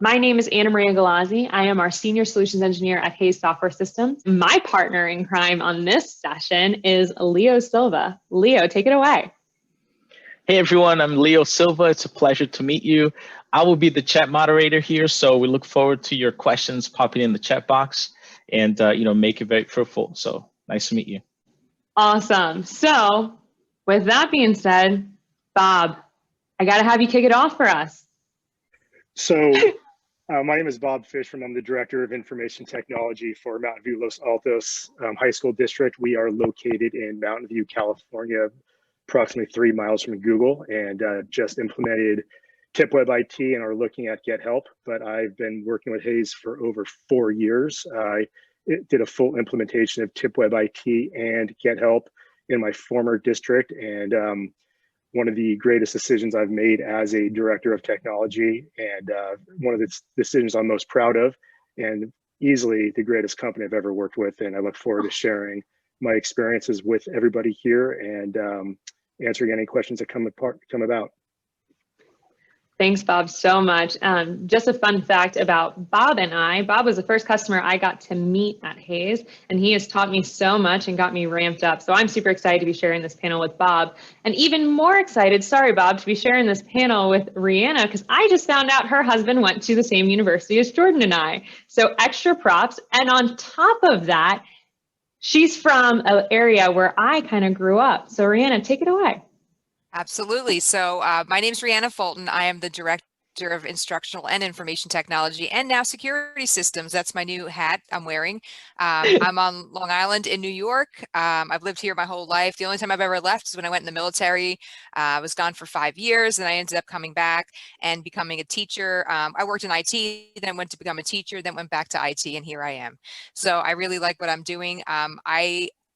My name is Anna Maria Galazzi. I am our Senior Solutions Engineer at Hayes Software Systems. My partner in crime on this session is Leo Silva. Leo, take it away. Hey everyone, I'm Leo Silva. It's a pleasure to meet you. I will be the chat moderator here, so we look forward to your questions popping in the chat box and make it very fruitful. So nice to meet you. Awesome. So with that being said, Bob, I got to have you kick it off for us. So my name is Bob Fishman. I'm the Director of Information Technology for Mountain View Los Altos High School District. We are located in Mountain View, California, approximately 3 miles from Google, and just implemented TipWeb IT and are looking at Get Help. But I've been working with Hayes for over 4 years. I did a full implementation of TipWeb IT and Get Help in my former district, and one of the greatest decisions I've made as a director of technology, and one of the decisions I'm most proud of, and easily the greatest company I've ever worked with. And I look forward to sharing my experiences with everybody here and answering any questions that come about. Thanks, Bob, so much. Just a fun fact about Bob and I. Bob was the first customer I got to meet at Hayes, and he has taught me so much and got me ramped up. So I'm super excited to be sharing this panel with Bob, and even more excited, sorry, Bob, to be sharing this panel with Rihanna, because I just found out her husband went to the same university as Jordan and I. So extra props. And on top of that, she's from an area where I kind of grew up. So Rihanna, take it away. Absolutely. So my name is Rihanna Fulton. I am the Director of Instructional and Information Technology and now Security Systems. That's my new hat I'm wearing. I'm on Long Island in New York. I've lived here my whole life. The only time I've ever left is when I went in the military. I was gone for 5 years, and I ended up coming back and becoming a teacher. I worked in IT, then went to become a teacher, then went back to IT, and here I am. So I really like what I'm doing.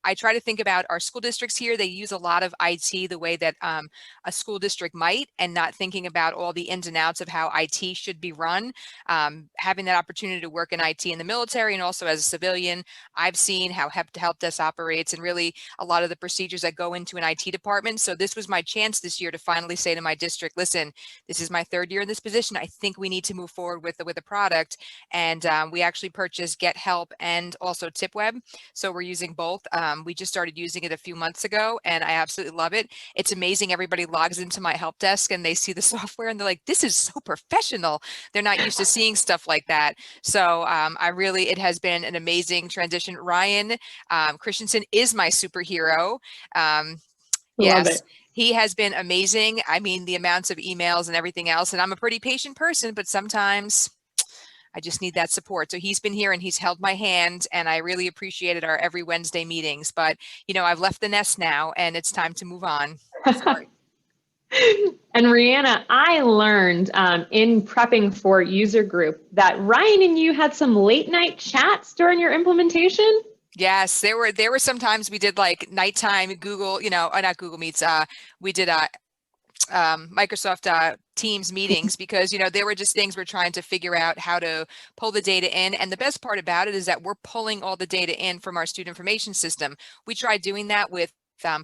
I try to think about our school districts here. They use a lot of IT the way that a school district might, and not thinking about all the ins and outs of how IT should be run. Having that opportunity to work in IT in the military and also as a civilian, I've seen how help desk operates and really a lot of the procedures that go into an IT department. So this was my chance this year to finally say to my district, listen, this is my 3rd year in this position. I think we need to move forward with a product. And we actually purchased Get Help and also TipWeb. So we're using both. We just started using it a few months ago, and I absolutely love it. It's amazing. Everybody logs into my help desk and they see the software and they're like, this is so professional. They're not used to seeing stuff like that. So it has been an amazing transition. Ryan Christensen is my superhero. Yes. He has been amazing. I mean, the amounts of emails and everything else, and I'm a pretty patient person, but sometimes I just need that support. So he's been here and he's held my hand, and I really appreciated our every Wednesday meetings. But, I've left the nest now and it's time to move on. Sorry. And Rihanna, I learned in prepping for user group that Ryan and you had some late night chats during your implementation. Yes, there were some times we did like nighttime Google, not Google Meets. We did Microsoft Teams meetings because, there were just things we're trying to figure out how to pull the data in. And the best part about it is that we're pulling all the data in from our student information system. We tried doing that with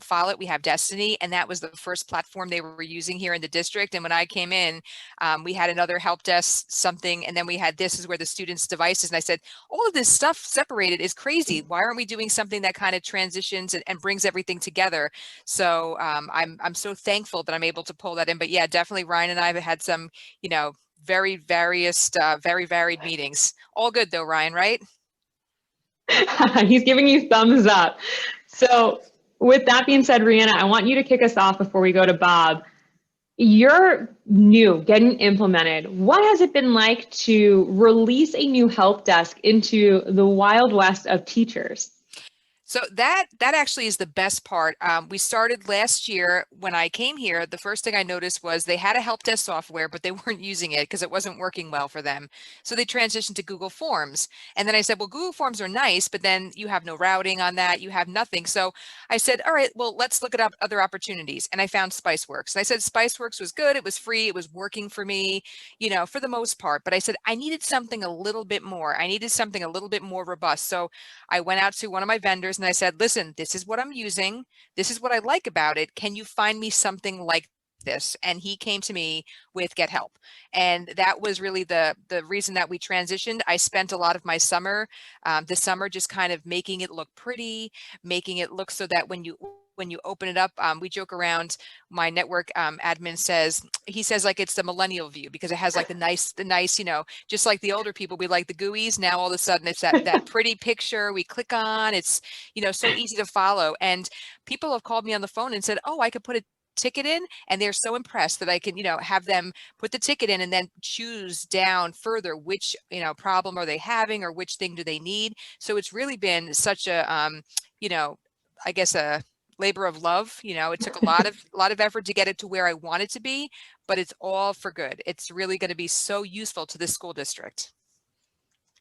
Follett. We have Destiny, and that was the first platform they were using here in the district. And when I came in, we had another help desk something, and then we had this is where the students' devices. And I said, all of this stuff separated is crazy. Why aren't we doing something that kind of transitions and brings everything together? So I'm so thankful that I'm able to pull that in. But yeah, definitely Ryan and I have had some, very varied meetings. All good though, Ryan, right? He's giving you thumbs up. So with that being said, Rihanna, I want you to kick us off before we go to Bob. You're new, getting implemented. What has it been like to release a new help desk into the Wild West of teachers? So that actually is the best part. We started last year when I came here. The first thing I noticed was they had a help desk software, but they weren't using it because it wasn't working well for them. So they transitioned to Google Forms. And then I said, well, Google Forms are nice, but then you have no routing on that. You have nothing. So I said, all right, well, let's look at other opportunities. And I found Spiceworks. And I said, Spiceworks was good. It was free. It was working for me, for the most part. But I said, I needed something a little bit more. I needed something a little bit more robust. So I went out to one of my vendors and I said, listen, this is what I'm using. This is what I like about it. Can you find me something like this, and he came to me with Get Help, and that was really the reason that we transitioned. I spent a lot of my summer this summer just kind of making it look pretty, making it look so that when you open it up, we joke around. My network admin says, he says like it's the millennial view, because it has like the nice, you know, just like the older people, we like the GUIs. Now all of a sudden it's that pretty picture we click on. It's, you know, so easy to follow. And people have called me on the phone and said, oh, I could put a ticket in, and they're so impressed that I can, you know, have them put the ticket in and then choose down further which, you know, problem are they having or which thing do they need. So it's really been such a you know, I guess a labor of love. You know, it took a lot of effort to get it to where I want it to be, but it's all for good. It's really going to be so useful to this school district.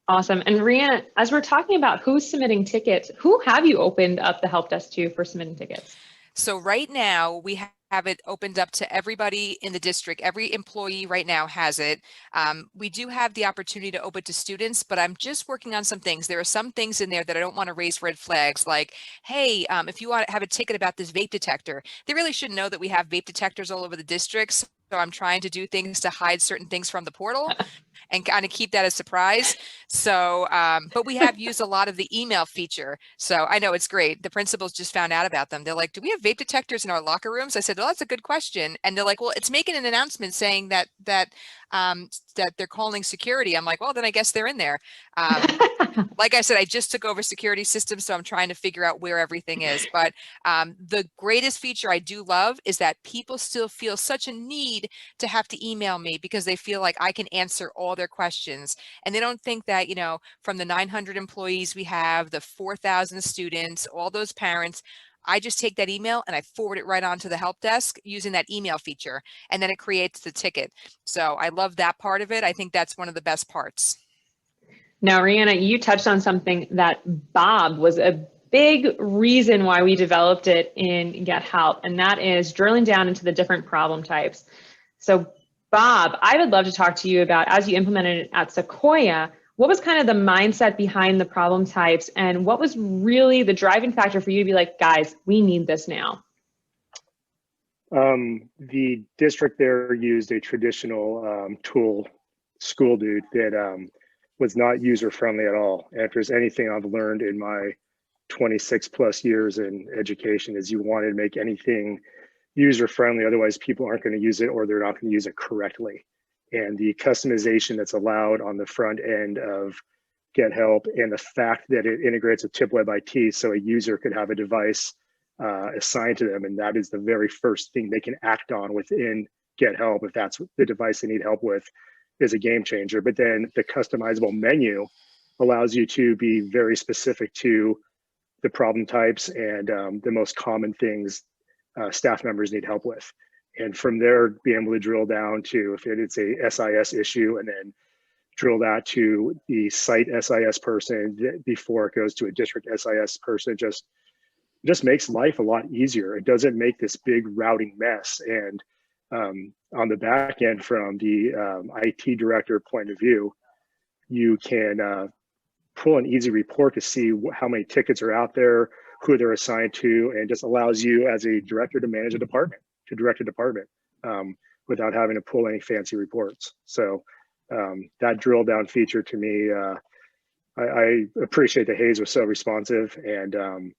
Awesome. And Rihanna, as we're talking about who's submitting tickets, who have you opened up the help desk to for submitting tickets? So right now we have it opened up to everybody in the district. Every employee right now has it. We do have the opportunity to open to students, but I'm just working on some things. There are some things in there that I don't want to raise red flags, like, hey, if you want to have a ticket about this vape detector, they really should know that we have vape detectors all over the districts. So I'm trying to do things to hide certain things from the portal and kind of keep that a surprise. So, but we have used a lot of the email feature. So I know it's great. The principals just found out about them. They're like, do we have vape detectors in our locker rooms? I said, well, that's a good question. And they're like, well, it's making an announcement saying that they're calling security. I'm like, well, then I guess they're in there. Like I said, I just took over security systems, so I'm trying to figure out where everything is. But the greatest feature I do love is that people still feel such a need to have to email me, because they feel like I can answer all their questions. And they don't think that, you know, from the 900 employees we have, the 4,000 students, all those parents, I just take that email and I forward it right on to the help desk using that email feature, and then it creates the ticket. So I love that part of it. I think that's one of the best parts. Now, Rihanna, you touched on something that Bob was a big reason why we developed it in Get Help, and that is drilling down into the different problem types. So Bob, I would love to talk to you about, as you implemented it at Sequoia, what was kind of the mindset behind the problem types, and what was really the driving factor for you to be like, guys, we need this now? The district there used a traditional tool, School Dude, that was not user-friendly at all. And if there's anything I've learned in my 26 plus years in education, is you want to make anything user-friendly, otherwise people aren't going to use it, or they're not going to use it correctly. And the customization that's allowed on the front end of Get Help, and the fact that it integrates with TipWeb IT, so a user could have a device assigned to them, and that is the very first thing they can act on within Get Help if that's the device they need help with, is a game changer. But then the customizable menu allows you to be very specific to the problem types and the most common things staff members need help with. And from there, be able to drill down to if it's a SIS issue, and then drill that to the site SIS person before it goes to a district SIS person. Just makes life a lot easier. It doesn't make this big routing mess. And on the back end, from the IT director point of view, you can pull an easy report to see how many tickets are out there, who they're assigned to, and just allows you as a director to manage a department, to direct a department without having to pull any fancy reports. So that drill down feature to me, I appreciate that Hayes was so responsive, and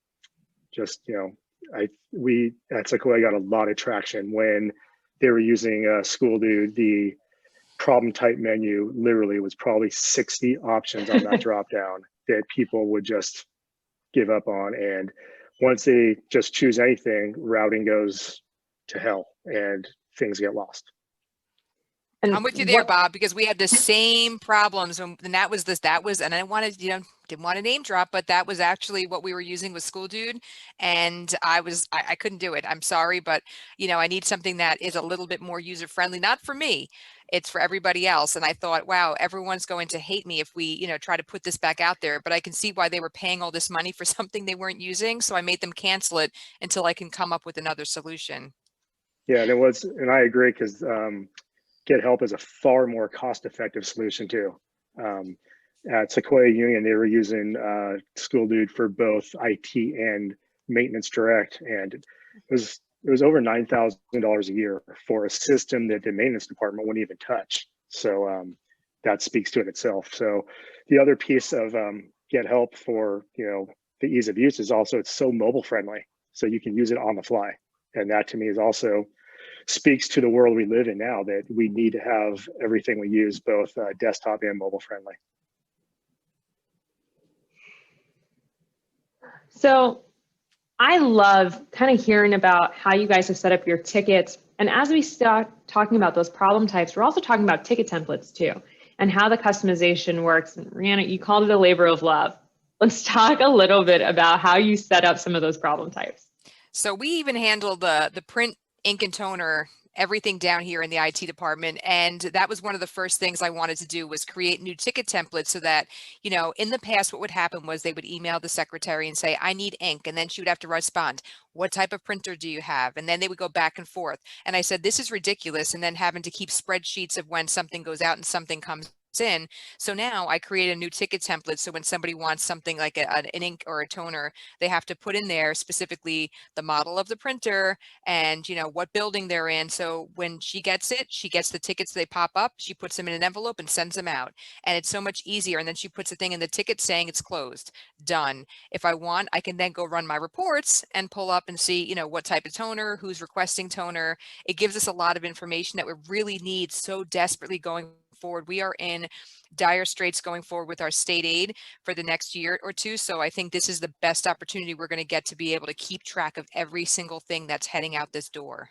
just, you know, we at Sequoia got a lot of traction when they were using School Dude. The problem type menu literally was probably 60 options on that drop down that people would just give up on. And once they just choose anything, routing goes to hell and things get lost. And I'm with you there, Bob, because we had the same problems, and that was, and I wanted, you know, didn't want to name drop, but that was actually what we were using with School Dude, and I couldn't do it. I'm sorry, but you know, I need something that is a little bit more user friendly, not for me, it's for everybody else. And I thought, wow, everyone's going to hate me if we, you know, try to put this back out there, but I can see why they were paying all this money for something they weren't using. So I made them cancel it until I can come up with another solution. Yeah, and I agree, because Get Help is a far more cost-effective solution too. At Sequoia Union, they were using School Dude for both IT and Maintenance Direct, and it was it was over $9,000 a year for a system that the maintenance department wouldn't even touch. So that speaks to it itself. So the other piece of Get Help for, you know, the ease of use is also it's so mobile friendly. So you can use it on the fly. And that to me is also speaks to the world we live in now, that we need to have everything we use both desktop and mobile friendly. So I love kind of hearing about how you guys have set up your tickets. And as we start talking about those problem types, we're also talking about ticket templates too, and how the customization works. And Rihanna, you called it a labor of love. Let's talk a little bit about how you set up some of those problem types. So we even handle the print, ink, and toner, everything down here in the IT department. And that was one of the first things I wanted to do, was create new ticket templates so that, you know, in the past, what would happen was they would email the secretary and say, I need ink. And then she would have to respond, what type of printer do you have? And then they would go back and forth. And I said, this is ridiculous. And then having to keep spreadsheets of when something goes out and something comes in. So now I create a new ticket template. So when somebody wants something like an ink or a toner, they have to put in there specifically the model of the printer and, you know, what building they're in. So when she gets it, she gets the tickets, they pop up, she puts them in an envelope and sends them out. And it's so much easier. And then she puts a thing in the ticket saying it's closed, done. If I want, I can then go run my reports and pull up and see, you know, what type of toner, who's requesting toner. It gives us a lot of information that we really need so desperately going forward. We are in dire straits going forward with our state aid for the next year or two. So I think this is the best opportunity we're going to get to be able to keep track of every single thing that's heading out this door.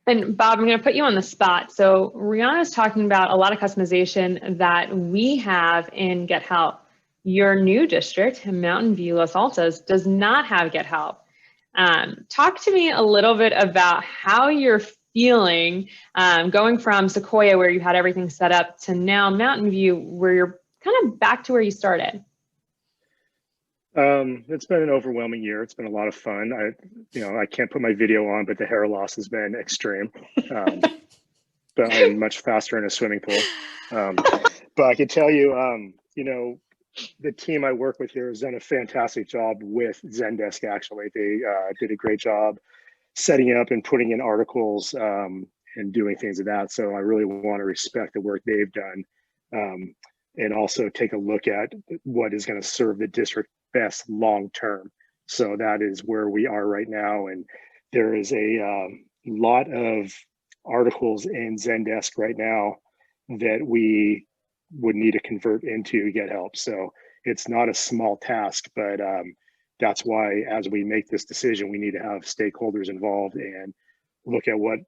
And Bob, I'm going to put you on the spot. So Rihanna's talking about a lot of customization that we have in Get Help. Your new district, Mountain View, Los Altos, does not have Get Help. Talk to me a little bit about how you're feeling going from Sequoia, where you had everything set up, to now Mountain View, where you're kind of back to where you started. It's been an overwhelming year. It's been a lot of fun. I can't put my video on, but the hair loss has been extreme. But I'm much faster in a swimming pool. But I can tell you, the team I work with here has done a fantastic job with Zendesk. Actually, they did a great job setting up and putting in articles and doing things of that. So I really want to respect the work they've done, and also take a look at what is going to serve the district best long term. So that is where we are right now. And there is a lot of articles in Zendesk right now that we would need to convert into Get Help. So it's not a small task, but that's why, as we make this decision, we need to have stakeholders involved and look at what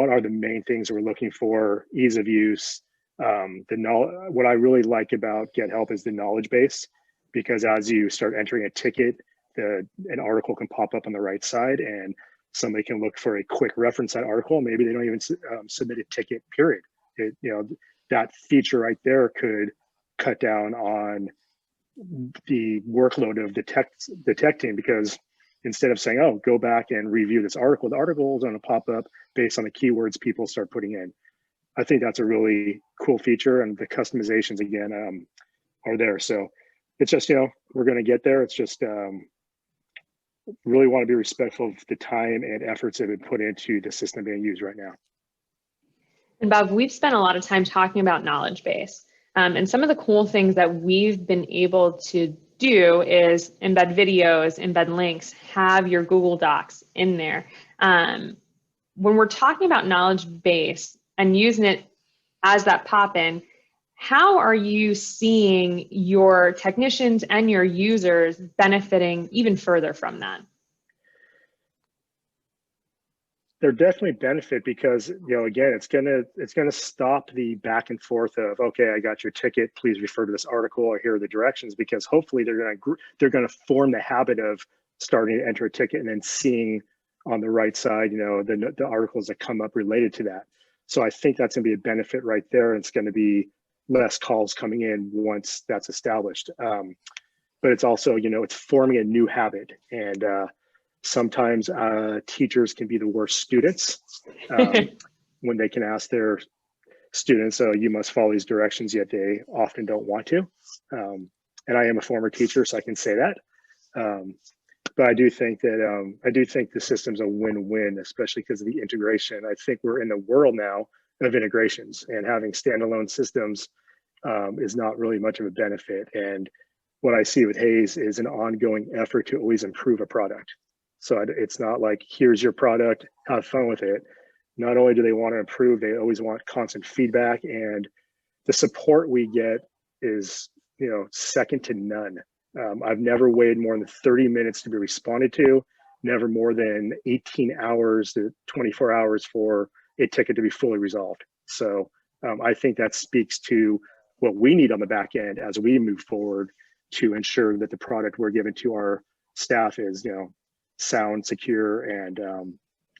are the main things we're looking for, ease of use. What I really like about Get Help is the knowledge base, because as you start entering a ticket, an article can pop up on the right side and somebody can look for a quick reference that article. Maybe they don't even submit a ticket, period. That feature right there could cut down on the workload of the tech team, because instead of saying, oh, go back and review this article, the article is going to pop up based on the keywords people start putting in. I think that's a really cool feature, and the customizations again are there. So it's just, we're going to get there. It's just really want to be respectful of the time and efforts that have been put into the system being used right now. And Bob, we've spent a lot of time talking about knowledge base. And some of the cool things that we've been able to do is embed videos, embed links, have your Google Docs in there. When we're talking about knowledge base and using it as that pop-in, how are you seeing your technicians and your users benefiting even further from that? They're definitely benefit, because again, it's gonna stop the back and forth of, okay, I got your ticket, please refer to this article, or here are the directions, because hopefully they're gonna form the habit of starting to enter a ticket and then seeing on the right side the articles that come up related to that. So I think that's gonna be a benefit right there, and it's gonna be less calls coming in once that's established. But it's also it's forming a new habit, and sometimes teachers can be the worst students when they can ask their students, you must follow these directions, yet they often don't want to. And I am a former teacher, so I can say that. But I do think the system's a win-win, especially because of the integration. I think we're in the world now of integrations, and having standalone systems is not really much of a benefit. And what I see with Hayes is an ongoing effort to always improve a product. So it's not like, here's your product, have fun with it. Not only do they want to improve, they always want constant feedback, and the support we get is, second to none. I've never waited more than 30 minutes to be responded to, never more than 18 hours to 24 hours for a ticket to be fully resolved. So I think that speaks to what we need on the back end as we move forward to ensure that the product we're giving to our staff is, sound, secure, and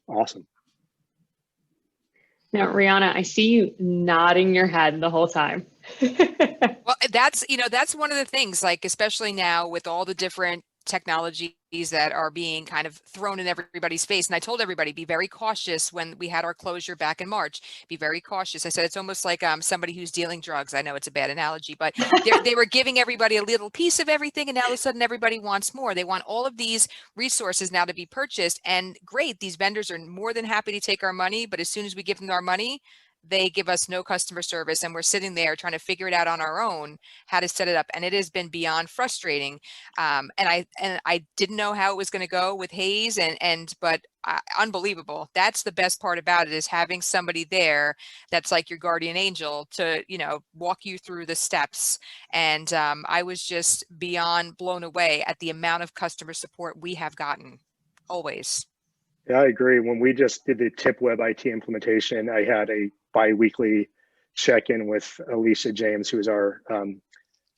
awesome. Now, Rihanna, I see you nodding your head the whole time. Well, that's one of the things, like, especially now with all the different technologies that are being kind of thrown in everybody's face. And I told everybody, be very cautious when we had our closure back in March. Be very cautious. I said, it's almost like somebody who's dealing drugs. I know it's a bad analogy, but they were giving everybody a little piece of everything. And now all of a sudden everybody wants more. They want all of these resources now to be purchased. And great, these vendors are more than happy to take our money. But as soon as we give them our money, they give us no customer service, and we're sitting there trying to figure it out on our own, how to set it up. And it has been beyond frustrating. And I didn't know how it was going to go with Hayes, but unbelievable. That's the best part about it, is having somebody there that's like your guardian angel to, walk you through the steps. And I was just beyond blown away at the amount of customer support we have gotten, always. Yeah, I agree. When we just did the TipWeb IT implementation, I had a bi-weekly check-in with Alicia James, who is our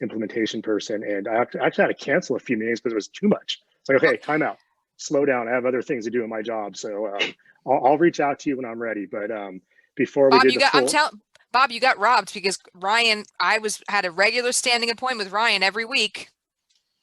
implementation person. And I actually had to cancel a few meetings because it was too much. It's like, okay, time out, slow down. I have other things to do in my job. So I'll reach out to you when I'm ready. But before we did Bob, you got robbed, because Ryan, had a regular standing appointment with Ryan every week.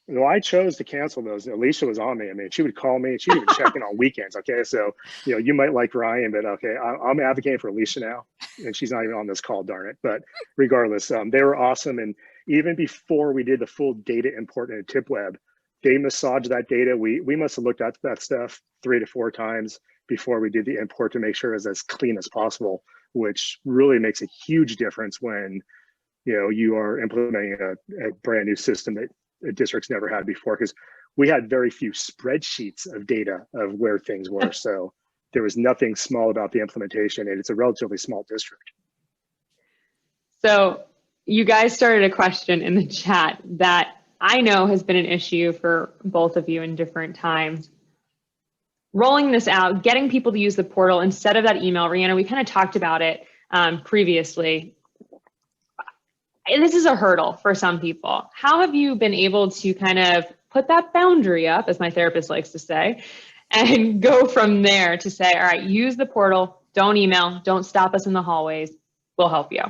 No, I chose to cancel those. Alicia was on me. I mean, she would call me. She'd even check in on weekends. Okay, so you might like Ryan, but okay, I'm advocating for Alicia now, and she's not even on this call. Darn it! But regardless, they were awesome. And even before we did the full data import into TipWeb, they massaged that data. We must have looked at that stuff 3 to 4 times before we did the import to make sure it was as clean as possible, which really makes a huge difference when you are implementing a brand new system that districts never had before, because we had very few spreadsheets of data of where things were. So there was nothing small about the implementation, and it's a relatively small district. So you guys started a question in the chat that I know has been an issue for both of you in different times. Rolling this out, getting people to use the portal instead of that email. Rihanna, we kind of talked about it previously. This is a hurdle for some people. How have you been able to kind of put that boundary up, as my therapist likes to say, and go from there to say, all right, use the portal, don't email, don't stop us in the hallways, we'll help you.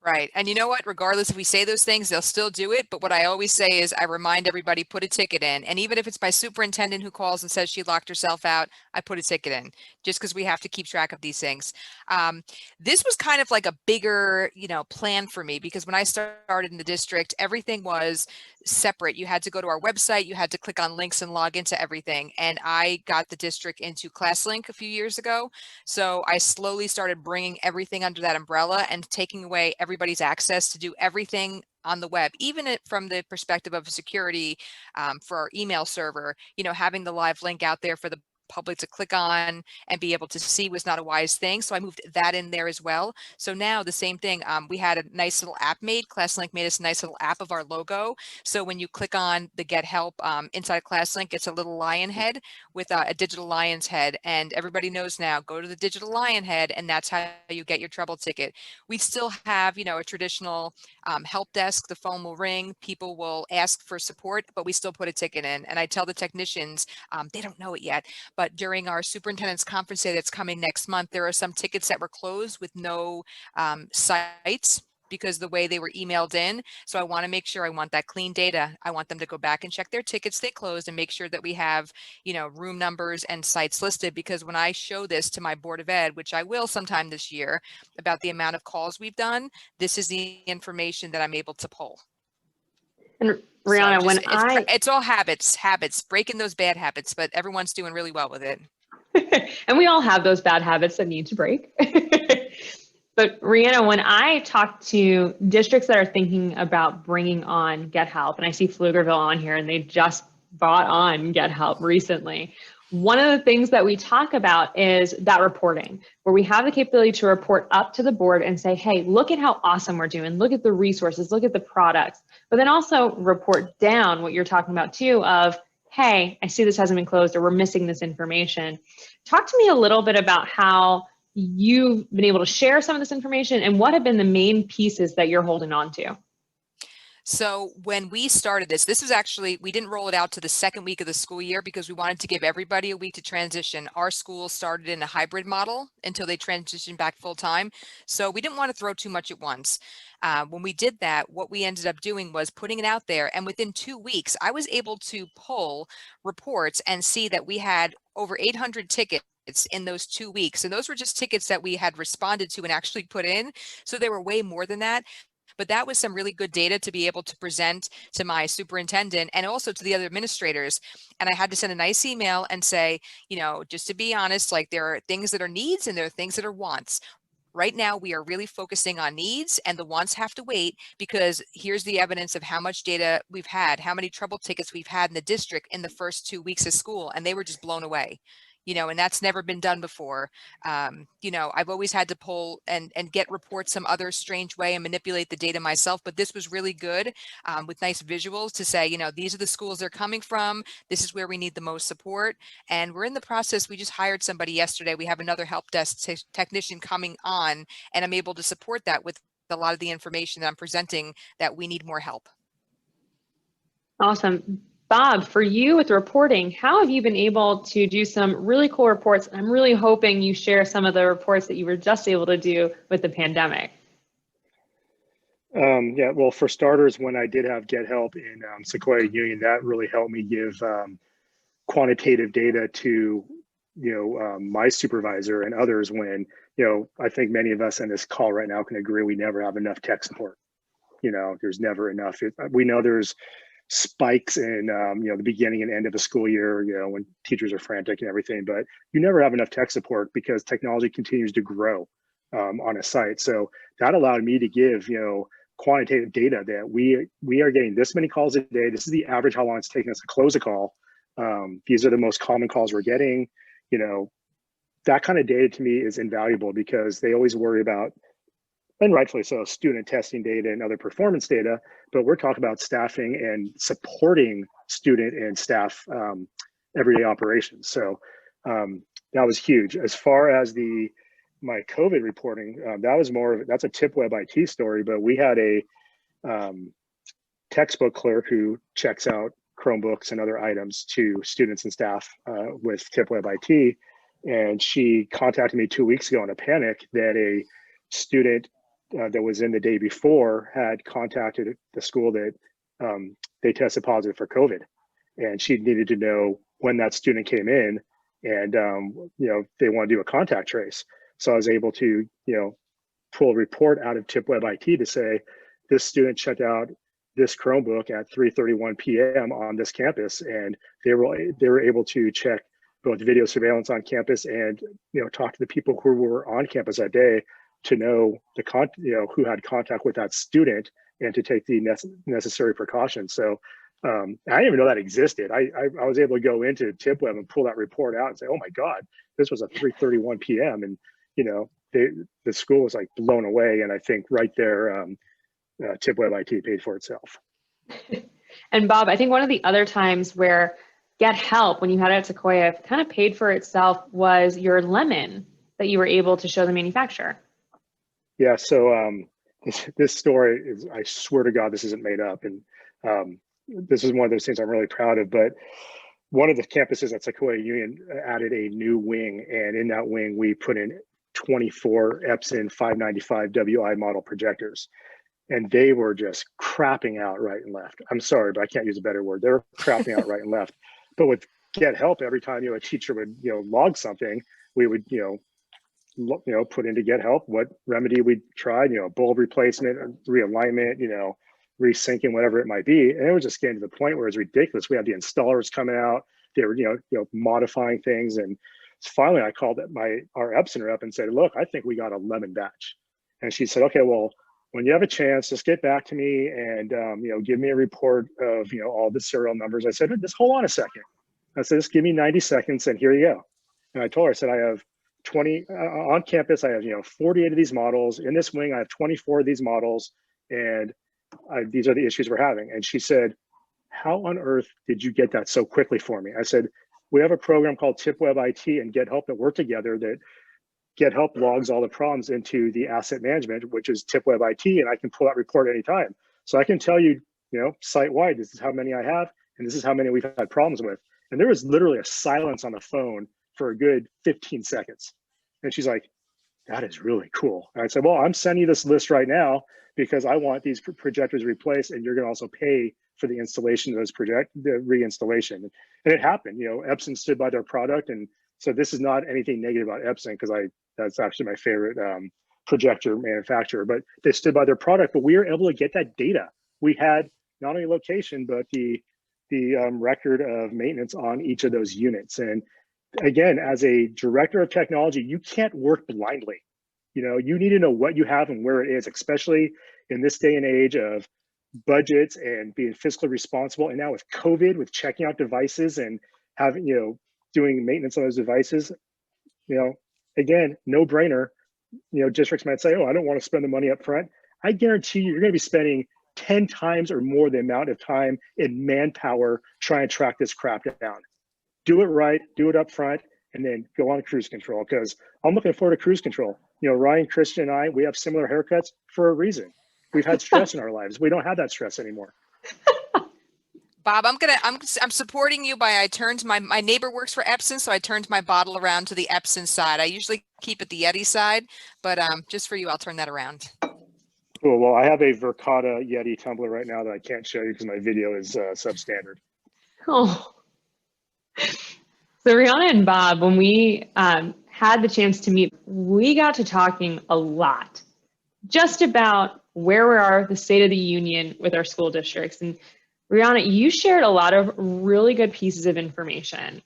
Right. And you know what? Regardless if we say those things, they'll still do it. But what I always say is I remind everybody, put a ticket in. And even if it's my superintendent who calls and says she locked herself out, I put a ticket in, just because we have to keep track of these things. This was kind of like a bigger, plan for me, because when I started in the district, everything was separate. You had to go to our website, you had to click on links and log into everything. And I got the district into ClassLink a few years ago. So I slowly started bringing everything under that umbrella and taking away everybody's access to do everything on the web, even from the perspective of security for our email server. Having the live link out there for the public to click on and be able to see was not a wise thing. So I moved that in there as well. So now the same thing, we had a nice little app made. ClassLink made us a nice little app of our logo. So when you click on the Get Help inside ClassLink, it's a little lion head with a digital lion's head. And everybody knows now, go to the digital lion head, and that's how you get your trouble ticket. We still have, a traditional help desk. The phone will ring, people will ask for support, but we still put a ticket in. And I tell the technicians, they don't know it yet, but during our superintendent's conference day that's coming next month, there are some tickets that were closed with no sites because the way they were emailed in. So I want to make sure, I want that clean data. I want them to go back and check their tickets they closed and make sure that we have, room numbers and sites listed. Because when I show this to my Board of Ed, which I will sometime this year, about the amount of calls we've done, this is the information that I'm able to pull. And Rihanna, So when it's all habits, breaking those bad habits, but everyone's doing really well with it. and we all have those bad habits that need to break. But Rihanna, when I talk to districts that are thinking about bringing on Get Help, and I see Pflugerville on here, and they just bought on Get Help recently, one of the things that we talk about is that reporting, where we have the capability to report up to the board and say, hey, look at how awesome we're doing. Look at the resources, look at the products, but then also report down what you're talking about too of, hey, I see this hasn't been closed or we're missing this information. Talk to me a little bit about how you've been able to share some of this information and what have been the main pieces that you're holding on to. So when we started this was actually, we didn't roll it out to the second week of the school year because we wanted to give everybody a week to transition. Our school started in a hybrid model until they transitioned back full time. So we didn't want to throw too much at once. When we did that, what we ended up doing was putting it out there. And within 2 weeks, I was able to pull reports and see that we had over 800 tickets in those 2 weeks. And those were just tickets that we had responded to and actually put in. So there were way more than that. But that was some really good data to be able to present to my superintendent and also to the other administrators. And I had to send a nice email and say, you know, just to be honest, like there are things that are needs and there are things that are wants. Right now, we are really focusing on needs and the wants have to wait because here's the evidence of how much data we've had, how many trouble tickets we've had in the district in the first 2 weeks of school. And they were just blown away. You know, and that's never been done before. You know, I've always had to pull and get reports some other strange way and manipulate the data myself, but this was really good with nice visuals to say, you know, these are the schools they're coming from. This is where we need the most support. And we're in the process. We just hired somebody yesterday. We have another help desk technician coming on, and I'm able to support that with a lot of the information that I'm presenting that we need more help. Awesome. Bob, for you with reporting, how have you been able to do some really cool reports? I'm really hoping you share some of the reports that you were just able to do with the pandemic. Yeah, well, for starters, when I did have Get Help in Sequoia Union, that really helped me give quantitative data to, my supervisor and others when, I think many of us in this call right now can agree we never have enough tech support. There's never enough. We know there's spikes in the beginning and end of the school year, when teachers are frantic and everything, but you never have enough tech support because technology continues to grow on a site. So that allowed me to give quantitative data that we are getting this many calls a day. This is the average how long it's taking us to close a call. These are the most common calls we're getting. That kind of data to me is invaluable because they always worry about, and rightfully so, student testing data and other performance data, but we're talking about staffing and supporting student and staff everyday operations. So that was huge. As far as my COVID reporting, that was that's a tip web IT story, but we had a textbook clerk who checks out Chromebooks and other items to students and staff with tip web IT. And she contacted me 2 weeks ago in a panic that a student that was in the day before had contacted the school that they tested positive for COVID. And she needed to know when that student came in and, they want to do a contact trace. So I was able to, pull a report out of tip web IT to say, this student checked out this Chromebook at 3:31 p.m. on this campus. And they were able to check both video surveillance on campus and, talk to the people who were on campus that day to know who had contact with that student and to take the necessary precautions. So I didn't even know that existed. I was able to go into TipWeb and pull that report out and say, oh my God, this was at 3:31 p.m. And, the school was like blown away. And I think right there, TipWeb IT paid for itself. And Bob, I think one of the other times where Get Help, when you had it at Sequoia, kind of paid for itself was your lemon that you were able to show the manufacturer. Yeah, so this story is, I swear to God, this isn't made up. And this is one of those things I'm really proud of. But one of the campuses at Sequoia Union added a new wing. And in that wing, we put in 24 Epson 595 WI model projectors. And they were just crapping out right and left. I'm sorry, but I can't use a better word. They were crapping out right and left. But with Get Help, every time a teacher would log something, we would put into Get Help what remedy we tried, bulb replacement, realignment, resyncing, whatever it might be. And it was just getting to the point where it's ridiculous. We had the installers coming out, they were, modifying things. And finally I called our Epsoner up and said, look, I think we got a lemon batch. And she said, okay, well, when you have a chance, just get back to me and, give me a report of, all the serial numbers. I said, just hold on a second. I said, just give me 90 seconds and here you go. And I told her, I said, I have 20 on campus. I have, 48 of these models. In this wing, I have 24 of these models. And these are the issues we're having. And she said, how on earth did you get that so quickly for me? I said, we have a program called TipWeb IT and GetHelp that work together, that GetHelp logs all the problems into the asset management, which is TipWeb IT, and I can pull that report anytime. So I can tell you, site-wide, this is how many I have, and this is how many we've had problems with. And there was literally a silence on the phone for a good 15 seconds. And she's like, that is really cool. And I said, well, I'm sending you this list right now because I want these projectors replaced, and you're going to also pay for the installation of those the reinstallation. And it happened. Epson stood by their product, and so this is not anything negative about Epson, because that's actually my favorite projector manufacturer. But they stood by their product. But we were able to get that data. We had not only location, but the record of maintenance on each of those units. And again, as a director of technology, you can't work blindly. You need to know what you have and where it is, especially in this day and age of budgets and being fiscally responsible. And now with COVID, with checking out devices and having, doing maintenance on those devices, again, no brainer. Districts might say, oh, I don't want to spend the money up front. I guarantee you're going to be spending 10 times or more the amount of time in manpower trying to track this crap down. Do it right, do it up front, and then go on cruise control, because I'm looking forward to cruise control. Ryan, Christian, and I, we have similar haircuts for a reason. We've had stress in our lives. We don't have that stress anymore. Bob, I'm supporting you by I turned my neighbor works for Epson, so I turned my bottle around to the Epson side. I usually keep it the Yeti side, but just for you, I'll turn that around. Cool. Well, I have a Verkada Yeti tumbler right now that I can't show you because my video is substandard. Oh. So Rihanna and Bob, when we had the chance to meet, we got to talking a lot just about where we are, the state of the union with our school districts. And Rihanna, you shared a lot of really good pieces of information.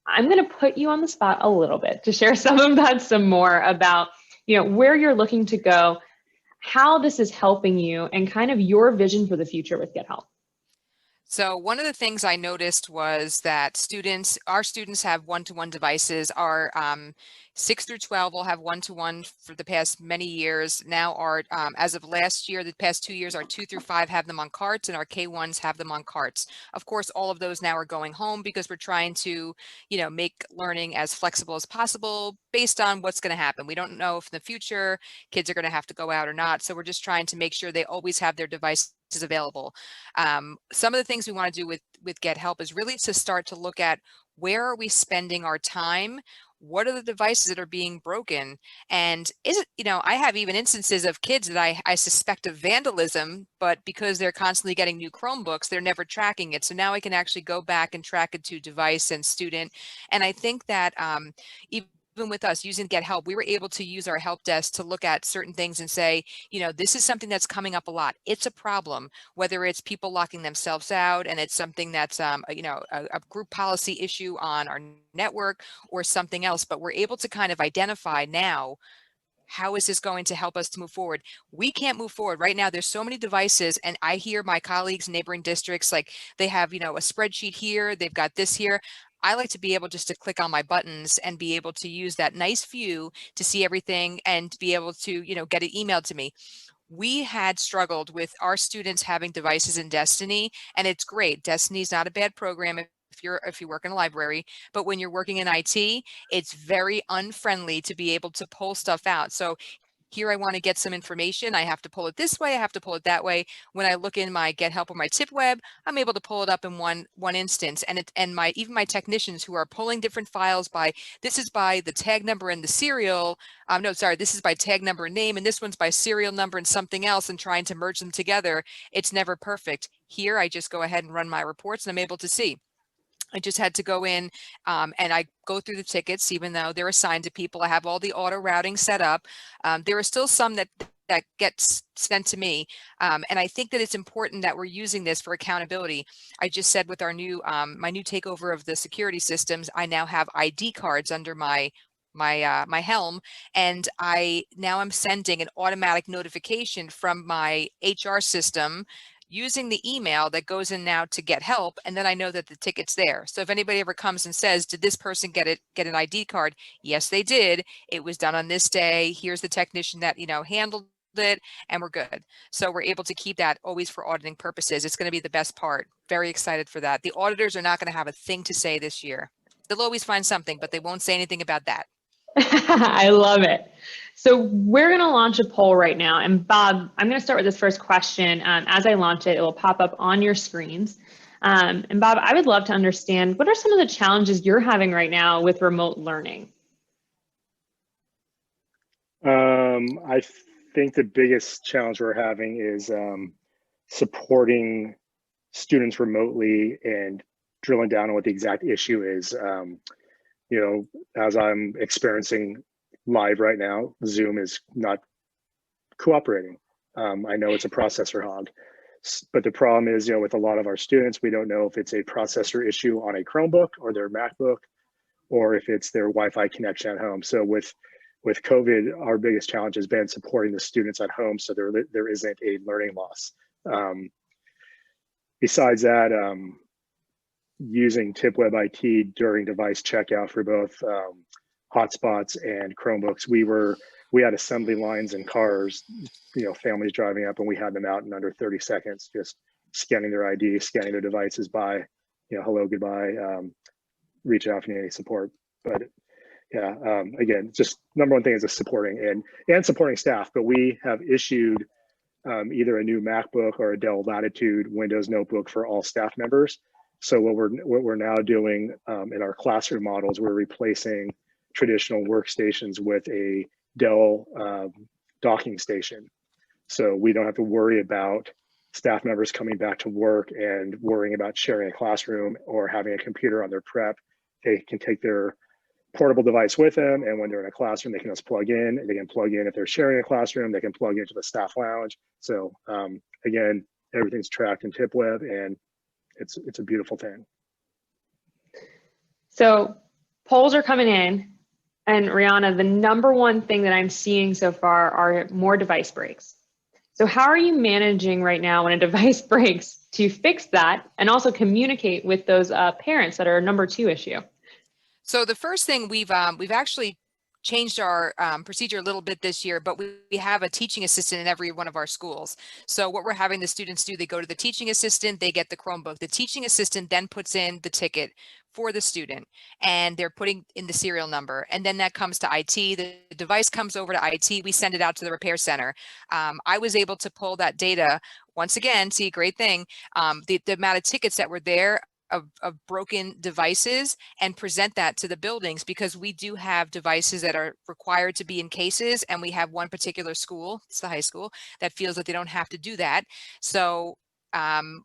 I'm going to put you on the spot a little bit to share some of that some more about, where you're looking to go, how this is helping you, and kind of your vision for the future with GetHelp. So one of the things I noticed was that our students have one-to-one devices. Our 6 through 12 will have one-to-one for the past many years. Now as of last year, the past 2 years, our 2 through 5 have them on carts, and our K1s have them on carts. Of course, all of those now are going home because we're trying to, make learning as flexible as possible based on what's going to happen. We don't know if in the future kids are going to have to go out or not. So we're just trying to make sure they always have their devices available. Some of the things we want to do with GetHelp is really to start to look at where are we spending our time? What are the devices that are being broken? And is it, I have even instances of kids that I suspect of vandalism, but because they're constantly getting new Chromebooks, they're never tracking it. So now I can actually go back and track it to device and student. And I think that even with us using GetHelp, we were able to use our help desk to look at certain things and say, this is something that's coming up a lot. It's a problem, whether it's people locking themselves out and it's something that's, a group policy issue on our network or something else. But we're able to kind of identify now, how is this going to help us to move forward? We can't move forward right now. There's so many devices, and I hear my colleagues, neighboring districts, like they have, a spreadsheet here, they've got this here. I like to be able just to click on my buttons and be able to use that nice view to see everything and be able to, get it emailed to me. We had struggled with our students having devices in Destiny, and it's great. Destiny is not a bad program if you work in a library, but when you're working in IT, it's very unfriendly to be able to pull stuff out. So here I want to get some information. I have to pull it this way. I have to pull it that way. When I look in my GetHelp or my TipWeb, I'm able to pull it up in one instance. And even my technicians who are pulling different files this is by the tag number and the serial. This is by tag number and name, and this one's by serial number and something else, and trying to merge them together. It's never perfect. Here, I just go ahead and run my reports, and I'm able to see. I just had to go in and I go through the tickets, even though they're assigned to people. I have all the auto routing set up. There are still some that that gets sent to me. And I think that it's important that we're using this for accountability. I just said with our new, my new takeover of the security systems, I now have ID cards under my helm, and I'm sending an automatic notification from my HR system using the email that goes in now to get help, and then I know that the ticket's there. So if anybody ever comes and says, did this person get an ID card? Yes, they did. It was done on this day. Here's the technician that, handled it, and we're good. So we're able to keep that always for auditing purposes. It's going to be the best part. Very excited for that. The auditors are not going to have a thing to say this year. They'll always find something, but they won't say anything about that. I love it. So we're going to launch a poll right now. And Bob, I'm going to start with this first question. As I launch it, it will pop up on your screens. And Bob, I would love to understand, what are some of the challenges you're having right now with remote learning? I think the biggest challenge we're having is supporting students remotely and drilling down on what the exact issue is. As I'm experiencing live right now, Zoom is not cooperating. I know it's a processor hog, but the problem is, with a lot of our students, we don't know if it's a processor issue on a Chromebook or their MacBook, or if it's their Wi-Fi connection at home. So with COVID, our biggest challenge has been supporting the students at home, so there isn't a learning loss. Besides that, using TipWeb IT during device checkout for both hotspots and Chromebooks, we had assembly lines in cars, families driving up, and we had them out in under 30 seconds, just scanning their ID, scanning their devices by, hello, goodbye, reach out if you need any support. But yeah, again, just number one thing is just supporting and supporting staff. But we have issued either a new MacBook or a Dell Latitude Windows notebook for all staff members. So what we're now doing in our classroom models, we're replacing traditional workstations with a Dell docking station. So we don't have to worry about staff members coming back to work and worrying about sharing a classroom or having a computer on their prep. They can take their portable device with them, and when they're in a classroom, they can just plug in, and they can plug in if they're sharing a classroom, they can plug into the staff lounge. So again, everything's tracked in TipWeb, and it's a beautiful thing. So polls are coming in, and Rihanna, the number one thing that I'm seeing so far are more device breaks. So how are you managing right now when a device breaks to fix that and also communicate with those parents that are a number two issue? So the first thing we've actually changed our procedure a little bit this year, but we have a teaching assistant in every one of our schools. So what we're having the students do, they go to the teaching assistant, they get the Chromebook. The teaching assistant then puts in the ticket for the student, and they're putting in the serial number. And then that comes to IT. The device comes over to IT. We send it out to the repair center. I was able to pull that data once again, see, great thing. The amount of tickets that were there of broken devices, and present that to the buildings, because we do have devices that are required to be in cases, and we have one particular school, it's the high school, that feels that they don't have to do that. So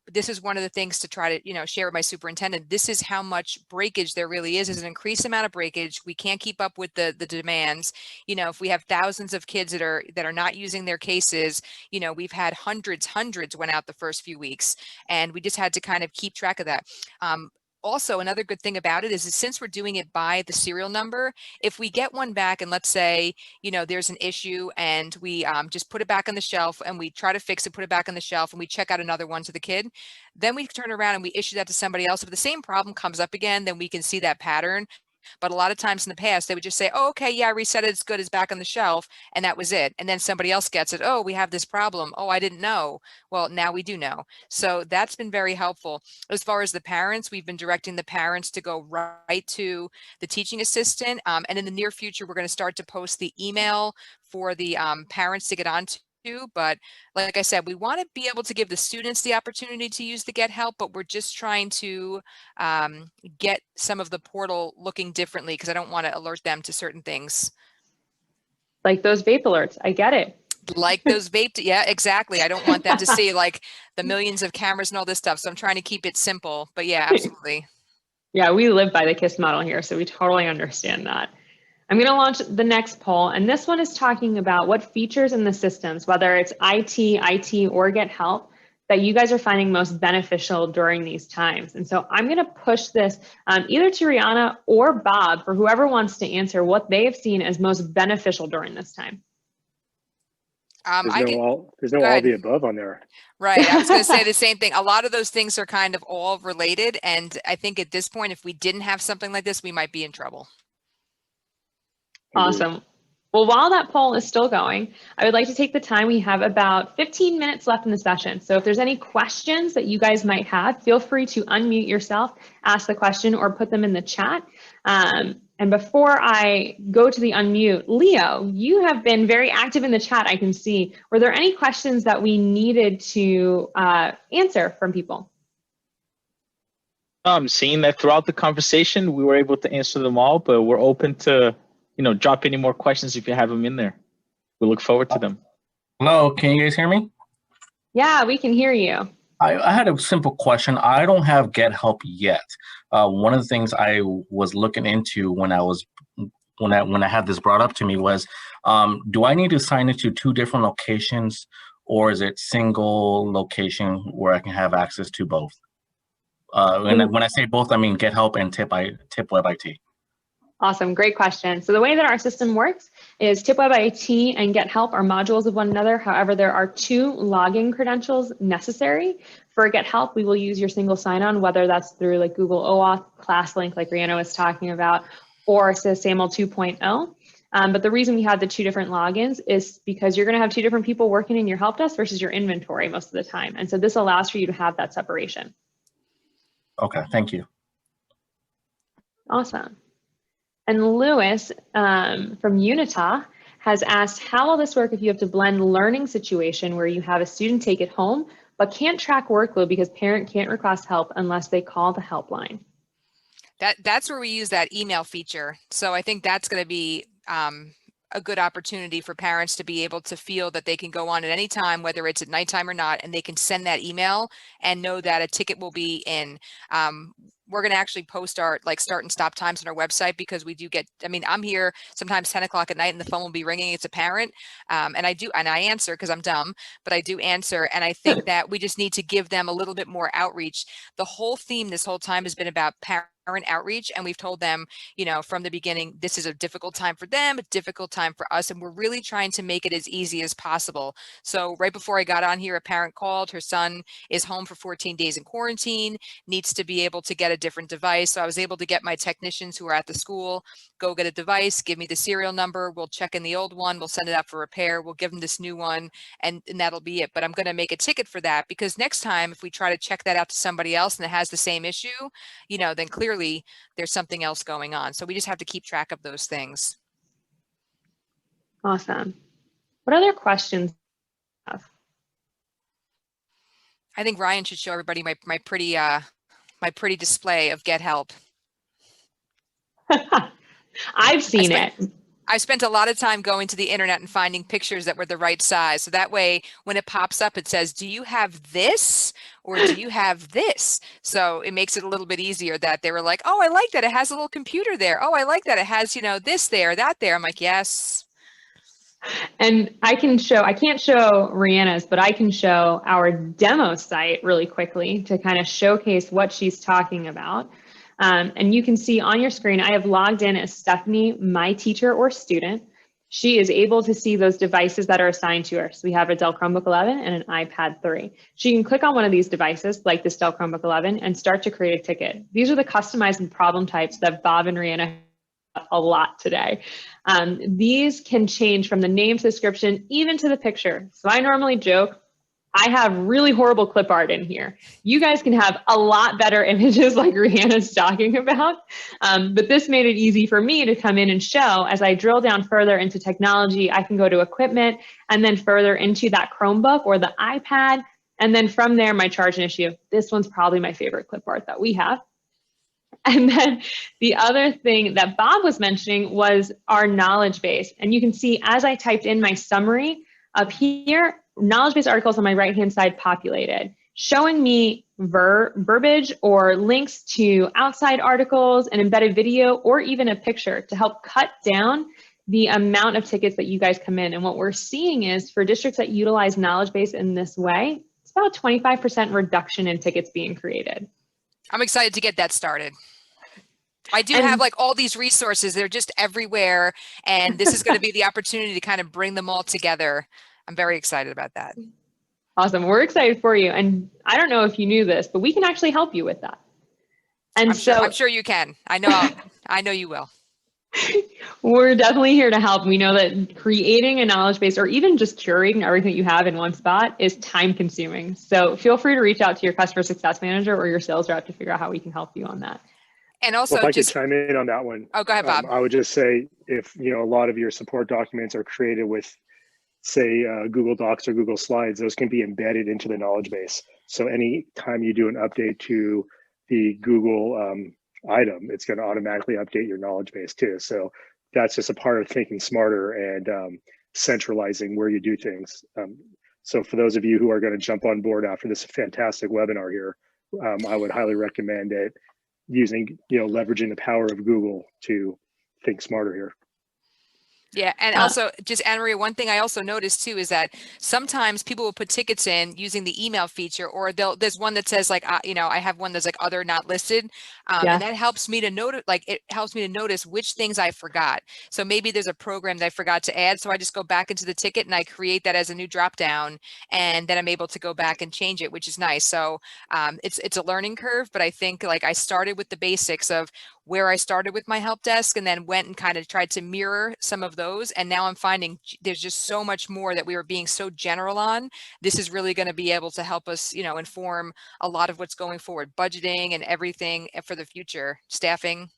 this is one of the things to try to share with my superintendent. This is how much breakage there really is. There's an increased amount of breakage. We can't keep up with the demands. If we have thousands of kids that are not using their cases, we've had hundreds went out the first few weeks, and we just had to kind of keep track of that. Also, another good thing about it is that since we're doing it by the serial number, if we get one back and let's say, there's an issue and we just put it back on the shelf and we try to fix it, put it back on the shelf, and we check out another one to the kid, then we turn around and we issue that to somebody else. If the same problem comes up again, then we can see that pattern. But a lot of times in the past, they would just say, oh, okay, yeah, I reset it, it's good, it's back on the shelf, and that was it. And then somebody else gets it. Oh, we have this problem. Oh, I didn't know. Well, now we do know. So that's been very helpful. As far as the parents, we've been directing the parents to go right to the teaching assistant. And in the near future, we're going to start to post the email for the parents to get onto. But like I said, we want to be able to give the students the opportunity to use the Get Help, but we're just trying to get some of the portal looking differently, because I don't want to alert them to certain things. Like those vape alerts. I get it. Like those vape, yeah, exactly. I don't want them to see like the millions of cameras and all this stuff. So I'm trying to keep it simple, but yeah, absolutely. Yeah, we live by the KISS model here, so we totally understand that. I'm going to launch the next poll, and this one is talking about what features in the systems, whether it's IT, or Get Help, that you guys are finding most beneficial during these times. And so I'm going to push this either to Rihanna or Bob, for whoever wants to answer what they have seen as most beneficial during this time. There's no all the above on there. Right. I was going to say the same thing. A lot of those things are kind of all related. And I think at this point, if we didn't have something like this, we might be in trouble. Awesome. Well, while that poll is still going, I would like to take the time. We have about 15 minutes left in the session. So if there's any questions that you guys might have, feel free to unmute yourself, ask the question, or put them in the chat. And before I go to the unmute, Leo, you have been very active in the chat, I can see. Were there any questions that we needed to answer from people? Seeing that throughout the conversation, we were able to answer them all, but we're open to, drop any more questions if you have them in there. We look forward to them. Hello, can you guys hear me? Yeah, we can hear you. I had a simple question. I don't have Get Help yet. One of the things I was looking into when I had this brought up to me was, do I need to sign into 2 different locations, or is it single location where I can have access to both? And when I say both, I mean Get Help and Tip Web IT. Awesome, great question. So the way that our system works is Tip Web IT and Get Help are modules of one another. However, there are 2 login credentials necessary. For Get Help, we will use your single sign-on, whether that's through like Google OAuth, ClassLink, like Rihanna was talking about, or SAML 2.0. But the reason we have the 2 different logins is because you're going to have 2 different people working in your help desk versus your inventory most of the time. And so this allows for you to have that separation. Okay, thank you. Awesome. And Lewis from Unita has asked, how will this work if you have to blend learning situation where you have a student take it home, but can't track workload because parent can't request help unless they call the helpline? That's where we use that email feature. So I think that's going to be a good opportunity for parents to be able to feel that they can go on at any time, whether it's at nighttime or not, and they can send that email and know that a ticket will be in. We're going to actually post our start and stop times on our website, because we do get, I'm here sometimes 10 o'clock at night and the phone will be ringing. It's a parent. And I answer because I'm dumb, but I do answer. And I think that we just need to give them a little bit more outreach. The whole theme this whole time has been about parent outreach. And we've told them, from the beginning, this is a difficult time for them, a difficult time for us. And we're really trying to make it as easy as possible. So right before I got on here, a parent called, her son is home for 14 days in quarantine, needs to be able to get a different device. So I was able to get my technicians who are at the school, go get a device, give me the serial number. We'll check in the old one. We'll send it out for repair. We'll give them this new one, and that'll be it. But I'm going to make a ticket for that, because next time, if we try to check that out to somebody else and it has the same issue, then clearly there's something else going on. So we just have to keep track of those things. Awesome. What other questions do you have? I think Ryan should show everybody my pretty display of Get Help. I've seen it. I spent a lot of time going to the internet and finding pictures that were the right size. So that way, when it pops up, it says, do you have this or do you have this? So it makes it a little bit easier that they were like, oh, I like that. It has a little computer there. Oh, I like that. It has, this there, that there. I'm like, yes. And I can't show Rihanna's, but I can show our demo site really quickly to kind of showcase what she's talking about. And you can see on your screen, I have logged in as Stephanie, my teacher or student. She is able to see those devices that are assigned to her. So we have a Dell Chromebook 11 and an iPad 3. She can click on one of these devices, like this Dell Chromebook 11, and start to create a ticket. These are the customized problem types that Bob and Rihanna have a lot today. These can change from the name to the description, even to the picture. So I normally joke, I have really horrible clip art in here. You guys can have a lot better images like Rihanna's talking about, but this made it easy for me to come in and show. As I drill down further into technology, I can go to equipment and then further into that Chromebook or the iPad. And then from there, my charge and issue. This one's probably my favorite clip art that we have. And then the other thing that Bob was mentioning was our knowledge base. And you can see as I typed in my summary up here, knowledge base articles on my right-hand side populated. showing me verbiage or links to outside articles, an embedded video, or even a picture to help cut down the amount of tickets that you guys come in. And what we're seeing is for districts that utilize knowledge base in this way, it's about a 25% reduction in tickets being created. I'm excited to get that started. I do have like all these resources. They're just everywhere. And this is going to be the opportunity to kind of bring them all together. I'm very excited about that. Awesome. We're excited for you. And I don't know if you knew this, but we can actually help you with that. And I'm sure you can. I know you will. We're definitely here to help. We know that creating a knowledge base or even just curating everything you have in one spot is time consuming. So feel free to reach out to your customer success manager or your sales rep to figure out how we can help you on that. And also, well, if I could chime in on that one. Oh, go ahead, Bob. I would just say, if a lot of your support documents are created with, say, Google Docs or Google Slides, those can be embedded into the knowledge base. So anytime you do an update to the Google item, it's going to automatically update your knowledge base too. So that's just a part of thinking smarter and centralizing where you do things. So for those of you who are going to jump on board after this fantastic webinar here, I would highly recommend it using, leveraging the power of Google to think smarter here. Yeah, and also just Anna Maria, one thing I also noticed too is that sometimes people will put tickets in using the email feature, or there's one that says like, I have one that's like other not listed, and that helps me to notice, it helps me to notice which things I forgot. So maybe there's a program that I forgot to add, so I just go back into the ticket and I create that as a new drop down, and then I'm able to go back and change it, which is nice. So it's a learning curve, but I think like I started with the basics of where I started with my help desk and then went and kind of tried to mirror some of those. And now I'm finding there's just so much more that we were being so general on. This is really going to be able to help us, inform a lot of what's going forward, budgeting and everything for the future, staffing.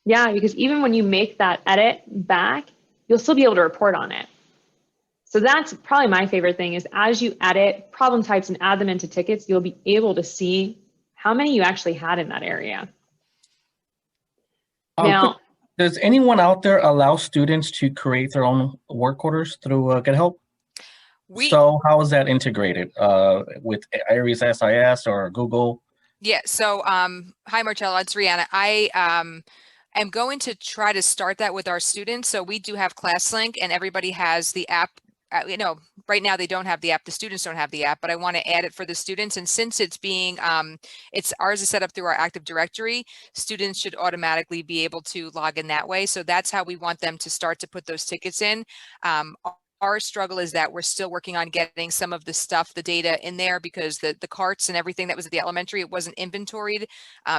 Yeah, because even when you make that edit back, you'll still be able to report on it. So that's probably my favorite thing is as you edit problem types and add them into tickets, you'll be able to see how many you actually had in that area. Now, does anyone out there allow students to create their own work orders through GetHelp? So how is that integrated with Aries SIS or Google? Yeah, so hi Marcello, it's Rihanna. I am going to try to start that with our students. So we do have ClassLink and everybody has the app. Right now they don't have the app, the students don't have the app, but I want to add it for the students. And since it's being, ours is set up through our Active Directory, students should automatically be able to log in that way. So that's how we want them to start to put those tickets in. Our struggle is that we're still working on getting some of the stuff, the data in there, because the carts and everything that was at the elementary, it wasn't inventoried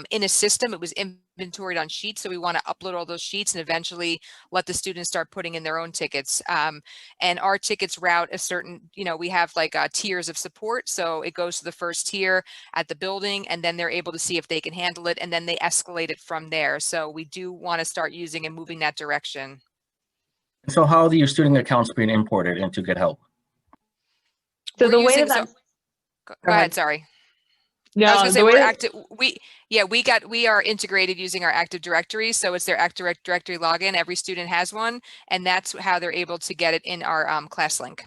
in a system, it was inventoried on sheets. So we want to upload all those sheets and eventually let the students start putting in their own tickets. And our tickets route a certain, we have like tiers of support. So it goes to the first tier at the building and then they're able to see if they can handle it and then they escalate it from there. So we do want to start using and moving that direction. So how are your student accounts being imported into GetHelp? So the way that go ahead, sorry. No, I was going to say we are integrated using our Active Directory. So it's their Active Directory login. Every student has one, and that's how they're able to get it in our ClassLink.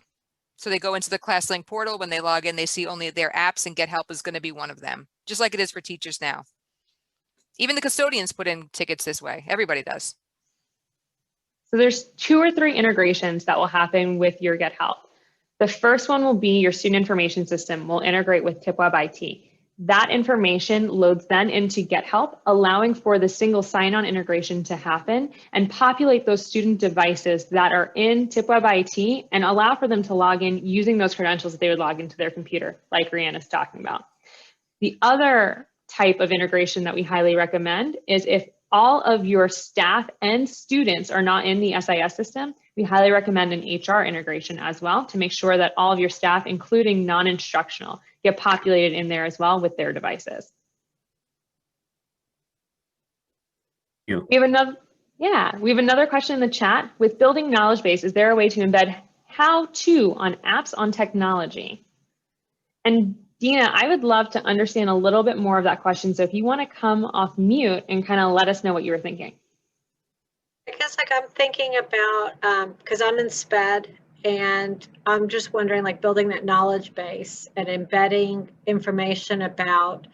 So they go into the ClassLink portal. When they log in, they see only their apps, and GetHelp is going to be one of them, just like it is for teachers now. Even the custodians put in tickets this way. Everybody does. So there's 2 or 3 integrations that will happen with your GetHelp. The first one will be your student information system will integrate with TipWeb IT. That information loads then into GetHelp, allowing for the single sign-on integration to happen and populate those student devices that are in TipWeb IT and allow for them to log in using those credentials that they would log into their computer, like Rihanna's talking about. The other type of integration that we highly recommend is if all of your staff and students are not in the SIS system, we highly recommend an HR integration as well to make sure that all of your staff, including non-instructional, get populated in there as well with their devices. We have another question in the chat. With building knowledge base, is there a way to embed how-to on apps on technology? And Dina, I would love to understand a little bit more of that question. So if you want to come off mute and kind of let us know what you were thinking. I guess like I'm thinking about, because I'm in SPED And I'm just wondering, like, building that knowledge base and embedding information about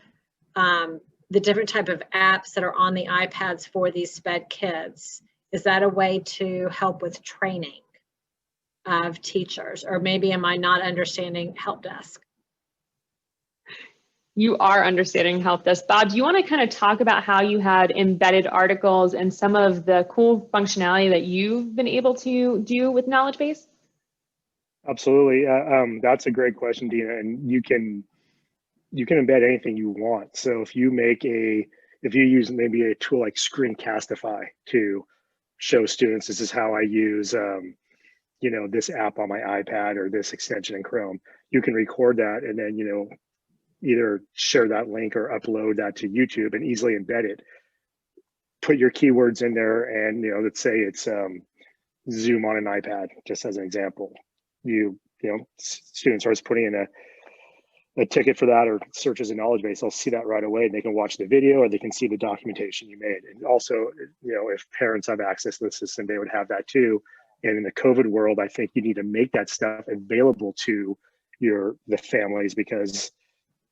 the different type of apps that are on the iPads for these SPED kids. Is that a way to help with training of teachers? Or maybe am I not understanding help desk? You are understanding help desk. Bob, do you want to kind of talk about how you had embedded articles and some of the cool functionality that you've been able to do with knowledge base? Absolutely. That's a great question, Dina. And you can embed anything you want. So if you use maybe a tool like Screencastify to show students, this is how I use this app on my iPad or this extension in Chrome, you can record that and then either share that link or upload that to YouTube and easily embed it. Put your keywords in there, and let's say it's Zoom on an iPad, just as an example. Student starts putting in a ticket for that or searches a knowledge base, they'll see that right away, and they can watch the video or they can see the documentation you made. And also, if parents have access to the system, they would have that too. And in the COVID world, I think you need to make that stuff available to the families, because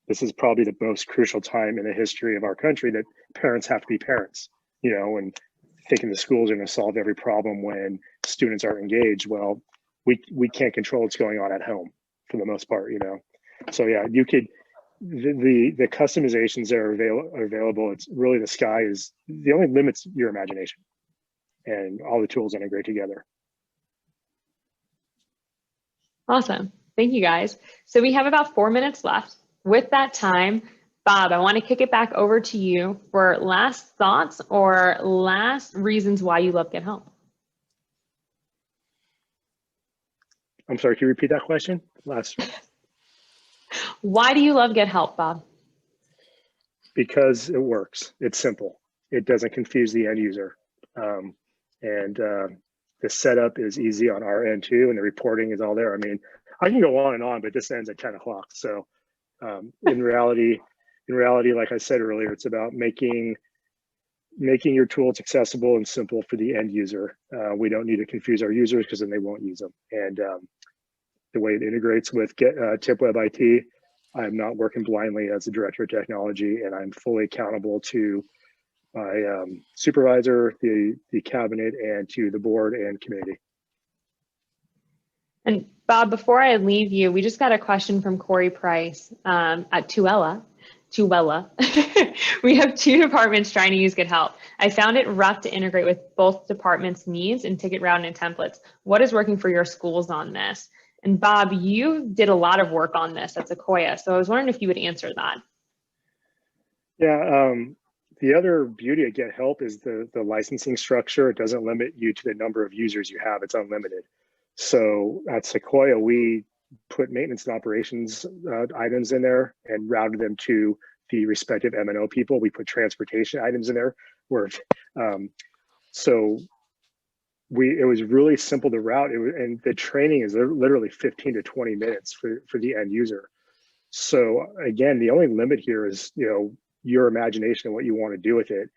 this is probably the most crucial time in the history of our country that parents have to be parents, and thinking the schools are going to solve every problem when students are engaged. Well, we can't control what's going on at home for the most part, So yeah, you could, the customizations that are available, it's really, the sky is the only limits your imagination, and all the tools integrate together. Awesome. Thank you, guys. So we have about 4 minutes left. With that time, Bob, I want to kick it back over to you for last thoughts or last reasons why you love Get Help. I'm sorry, can you repeat that question? Why do you love Get Help, Bob? Because it works. It's simple. It doesn't confuse the end user. The setup is easy on our end too, and the reporting is all there. I mean, I can go on and on, but this ends at 10 o'clock. So in reality, like I said earlier, it's about making your tools accessible and simple for the end user. We don't need to confuse our users, because then they won't use them. And the way it integrates with TipWeb IT, I'm not working blindly as the director of technology, and I'm fully accountable to my supervisor, the cabinet, and to the board and committee. And Bob, before I leave you, we just got a question from Corey Price at Tuella. We have 2 departments trying to use Get Help. I found it rough to integrate with both departments' needs and ticket routing and templates. What is working for your schools on this? And Bob, you did a lot of work on this at Sequoia, so I was wondering if you would answer that. Yeah, the other beauty of Get Help is the licensing structure. It doesn't limit you to the number of users you have. It's unlimited. So at Sequoia, we put maintenance and operations items in there and routed them to the respective M&O people. We put transportation items in there. It was really simple to route. And the training is literally 15 to 20 minutes for the end user. So again, the only limit here is your imagination and what you want to do with it.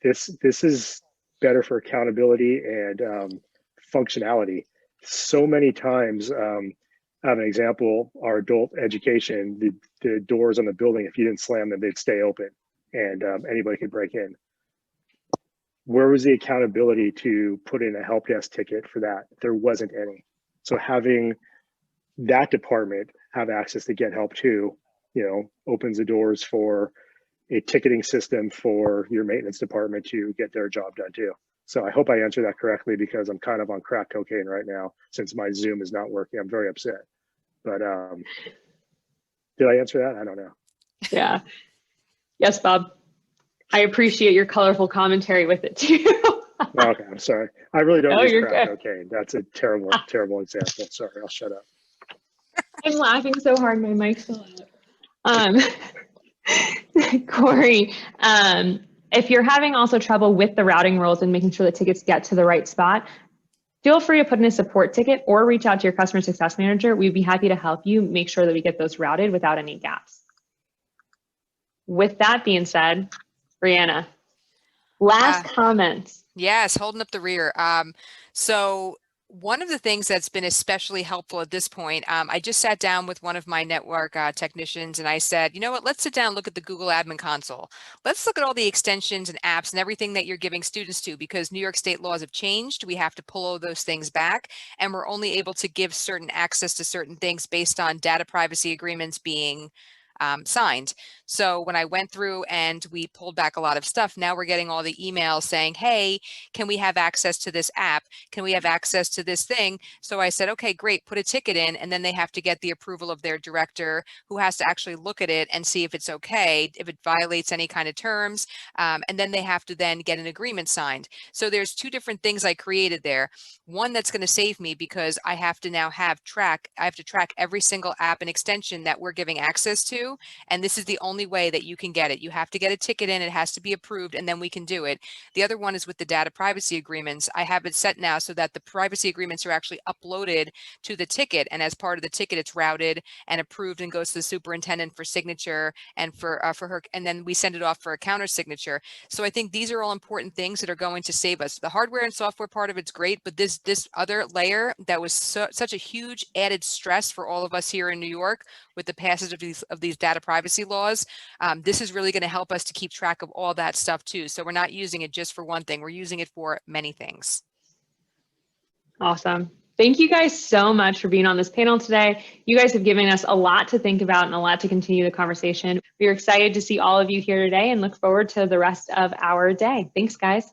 This is better for accountability and functionality. So many times, I have an example, our adult education, the doors on the building, if you didn't slam them, they'd stay open, and anybody could break in. Where was the accountability to put in a help desk ticket for that? There wasn't any. So having that department have access to Get Help too, opens the doors for a ticketing system for your maintenance department to get their job done too. So I hope I answered that correctly, because I'm kind of on crack cocaine right now since my Zoom is not working. I'm very upset. But did I answer that? I don't know. Yeah. Yes, Bob. I appreciate your colorful commentary with it too. Okay, I'm sorry. I really don't use crack good. cocaine. That's a terrible, terrible example. Sorry, I'll shut up. I'm laughing so hard, my mic's still out. Corey, if you're having also trouble with the routing rules and making sure the tickets get to the right spot, feel free to put in a support ticket or reach out to your customer success manager. We'd be happy to help you make sure that we get those routed without any gaps. With that being said, Brianna, last comments. Yes, holding up the rear. So one of the things that's been especially helpful at this point, I just sat down with one of my network technicians and I said, you know what, let's sit down and look at the Google Admin Console. Let's look at all the extensions and apps and everything that you're giving students to, because New York State laws have changed. We have to pull all those things back, and we're only able to give certain access to certain things based on data privacy agreements being signed. So when I went through and we pulled back a lot of stuff, now we're getting all the emails saying, hey, can we have access to this app? Can we have access to this thing? So I said, okay, great, put a ticket in, and then they have to get the approval of their director, who has to actually look at it and see if it's okay, if it violates any kind of terms, and then they have to then get an agreement signed. So there's two different things I created there. One that's going to save me, because I have to now I have to track every single app and extension that we're giving access to. And this is the only way that you can get it. You have to get a ticket in, it has to be approved, and then we can do it. The other one is with the data privacy agreements. I have it set now so that the privacy agreements are actually uploaded to the ticket. And as part of the ticket, it's routed and approved and goes to the superintendent for signature and for her, and then we send it off for a counter signature. So I think these are all important things that are going to save us. The hardware and software part of it's great, but this other layer that was such a huge added stress for all of us here in New York with the passage of these data privacy laws, this is really going to help us to keep track of all that stuff too. So we're not using it just for one thing, we're using it for many things. Awesome. Thank you guys so much for being on this panel today. You guys have given us a lot to think about and a lot to continue the conversation. We're excited to see all of you here today and look forward to the rest of our day. Thanks, guys.